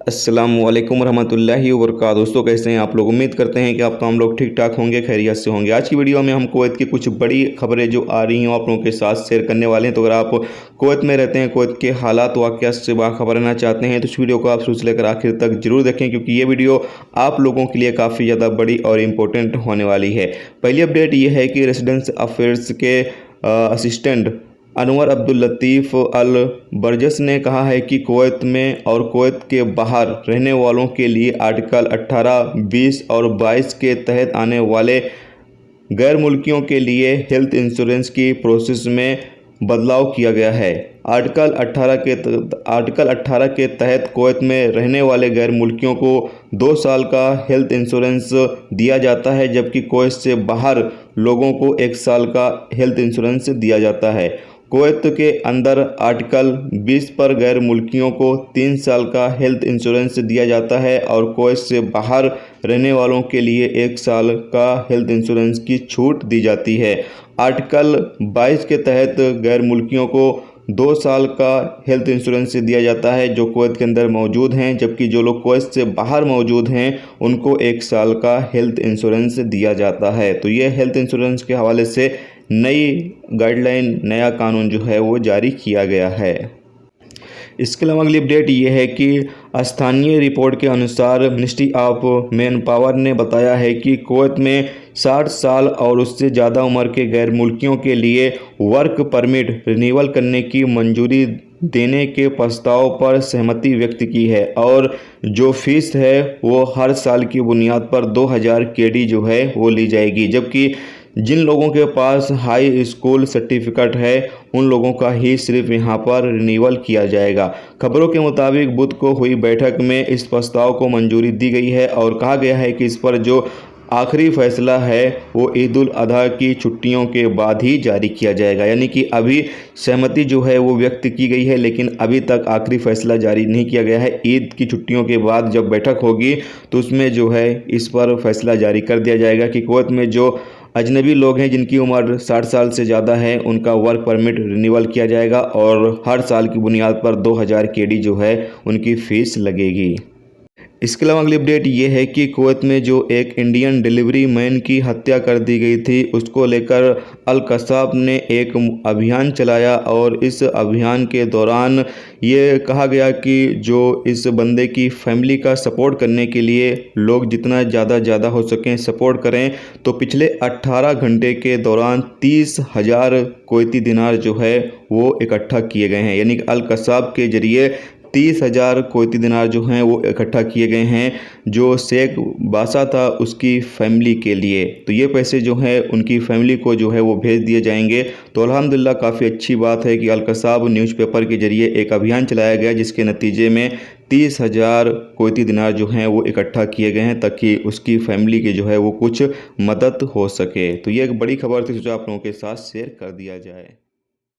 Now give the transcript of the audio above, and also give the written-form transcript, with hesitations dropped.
अस्सलामुअलैकुम रहमतुल्लाहि व बरकातहू। दोस्तों, कैसे हैं आप लोग? उम्मीद करते हैं कि आप तमाम लोग ठीक ठाक होंगे, खैरियत से होंगे। आज की वीडियो में हम कुवैत की कुछ बड़ी खबरें जो आ रही हैं आप लोगों के साथ शेयर करने वाले हैं। तो अगर आप कुवैत में रहते हैं, कुवैत के हालात वाक़यात से बाखबर रहना चाहते हैं तो इस वीडियो को आप शुरू से लेकर आखिर तक जरूर देखें, क्योंकि ये वीडियो आप लोगों के लिए काफ़ी ज़्यादा बड़ी और इम्पोर्टेंट होने वाली है। पहली अपडेट ये है कि रेसिडेंस अफेयर्स के असिस्टेंट अनवर अब्दुल लतीफ़ अल बरजस ने कहा है कि कुवैत में और कुवैत के बाहर रहने वालों के लिए आर्टिकल 18, 20 और 22 के तहत आने वाले गैर मुल्कियों के लिए हेल्थ इंश्योरेंस की प्रोसेस में बदलाव किया गया है। आर्टिकल 18 के तहत कुवैत में रहने वाले गैर मुल्कियों को 2 साल का हेल्थ इंश्योरेंस दिया जाता है, जबकि कुवैत से बाहर लोगों को 1 साल का हेल्थ इंश्योरेंस दिया जाता है। कुवैत के अंदर आर्टिकल 20 पर गैर मुल्कियों को 3 साल का हेल्थ इंश्योरेंस दिया जाता है और कुवैत से बाहर रहने वालों के लिए 1 साल का हेल्थ इंश्योरेंस की छूट दी जाती है। आर्टिकल 22 के तहत गैर मुल्कियों को 2 साल का हेल्थ इंश्योरेंस दिया जाता है जो कुवैत के अंदर मौजूद हैं, जबकि जो लोग कुवैत से बाहर मौजूद हैं उनको 1 साल का हेल्थ इंश्योरेंस दिया जाता है। तो ये हेल्थ इंश्योरेंस के हवाले से नई गाइडलाइन, नया कानून जो है वो जारी किया गया है। इसके अलावा अगली अपडेट ये है कि स्थानीय रिपोर्ट के अनुसार मिनिस्ट्री ऑफ मैन पावर ने बताया है कि कुवैत में 60 साल और उससे ज़्यादा उम्र के गैर मुल्कियों के लिए वर्क परमिट रिन्यूअल करने की मंजूरी देने के प्रस्ताव पर सहमति व्यक्त की है और जो फीस है वो हर साल की बुनियाद पर 2000 केडी जो है वो ली जाएगी, जबकि जिन लोगों के पास हाई स्कूल सर्टिफिकेट है उन लोगों का ही सिर्फ यहां पर रिन्यूअल किया जाएगा। खबरों के मुताबिक बुध को हुई बैठक में इस प्रस्ताव को मंजूरी दी गई है और कहा गया है कि इस पर जो आखिरी फैसला है वो ईद उल अधा की छुट्टियों के बाद ही जारी किया जाएगा। यानी कि अभी सहमति जो है वो व्यक्त की गई है, लेकिन अभी तक आखिरी फैसला जारी नहीं किया गया है। ईद की छुट्टियों के बाद जब बैठक होगी तो उसमें जो है इस पर फैसला जारी कर दिया जाएगा कि कुवैत में जो अजनबी लोग हैं जिनकी उम्र 60 साल से ज़्यादा है उनका वर्क परमिट रिन्यूअल किया जाएगा और हर साल की बुनियाद पर 2000 केडी जो है उनकी फ़ीस लगेगी। इसके अलावा अगली अपडेट ये है कि कुवैत में जो एक इंडियन डिलीवरी मैन की हत्या कर दी गई थी उसको लेकर अल कसाब ने एक अभियान चलाया और इस अभियान के दौरान ये कहा गया कि जो इस बंदे की फैमिली का सपोर्ट करने के लिए लोग जितना ज़्यादा हो सकें सपोर्ट करें। तो पिछले 18 घंटे के दौरान 30,000 कुवैती दिनार जो है वो इकट्ठा किए गए हैं। यानी कि अल कसाब के जरिए 30,000 कुवैती दिनार जो हैं वो इकट्ठा किए गए हैं जो शेख बासा था उसकी फैमिली के लिए। तो ये पैसे जो हैं उनकी फैमिली को जो है वो भेज दिए जाएंगे। तो अल्हम्दुलिल्लाह काफ़ी अच्छी बात है कि अल कसाब न्यूज़पेपर के जरिए एक अभियान चलाया गया जिसके नतीजे में 30,000 कुवैती दिनार जो हैं वो इकट्ठा किए गए हैं ताकि उसकी फैमिली की जो है वो कुछ मदद हो सके। तो ये एक बड़ी खबर थी, सोचा आप लोगों के साथ शेयर कर दिया जाए।